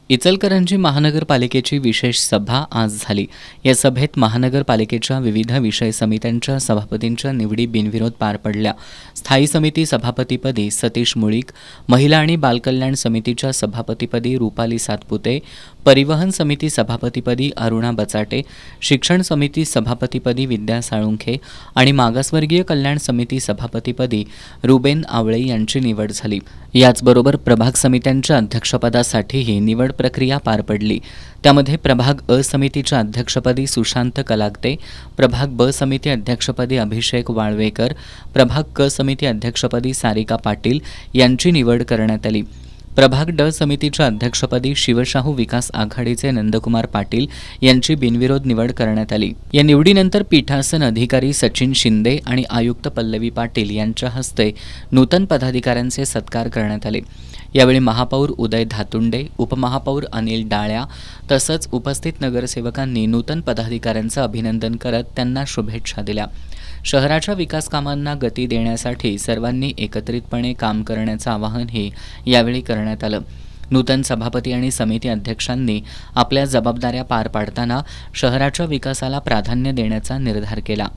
इचलकरंजी महानगरपालिकेची विशेष सभा आज झाली। या सभेत महानगरपालिकेच्या विविध विषय समित्यांच्या सभापतींच्या निवडी बिनविरोध पार पडल्या। स्थायी समिती सभापतीपदी सतीश मुळीक, महिला आणि बालकल्याण समितीच्या सभापतीपदी रुपाली सातपुते, परिवहन समिती सभापतीपदी अरुणा बचाटे, शिक्षण समिती सभापतीपदी विद्या साळुंखे आणि मागासवर्गीय कल्याण समिती सभापतीपदी रुबेन आवळे यांची निवड झाली। याचबरोबर प्रभाग समित्यांच्या अध्यक्षपदासाठीही निवड प्रक्रिया पार पडली। त्यामध्ये प्रभाग अ समितीच्या अध्यक्षपदी सुशांत कलागते, प्रभाग ब समिती अध्यक्षपदी अभिषेक वाळवेकर, प्रभाग क समिती अध्यक्षपदी सारिका पाटील यांची निवड करण्यात आली। प्रभाग ड समितीच्या अध्यक्षपदी शिवशाहू विकास आघाडीचे नंदकुमार पाटील यांची बिनविरोध निवड करण्यात आली। या निवडीनंतर पीठासन अधिकारी सचिन शिंदे आणि आयुक्त पल्लवी पाटील यांच्या हस्ते नूतन पदाधिकाऱ्यांचे सत्कार करण्यात आले। यावेळी महापौर उदय धातुंडे, उपमहापौर अनिल डाळ्या तसंच उपस्थित नगरसेवकांनी नूतन पदाधिकाऱ्यांचं अभिनंदन करत त्यांना शुभेच्छा दिल्या। शहराच्या विकास कामांना गती देण्यासाठी सर्वांनी एकत्रितपणे काम करण्याचं आवाहनही यावेळी करण्यात आलं। नूतन सभापती आणि समिती अध्यक्षांनी आपल्या जबाबदाऱ्या पार पाडताना शहराच्या विकासाला प्राधान्य देण्याचा निर्धार केला।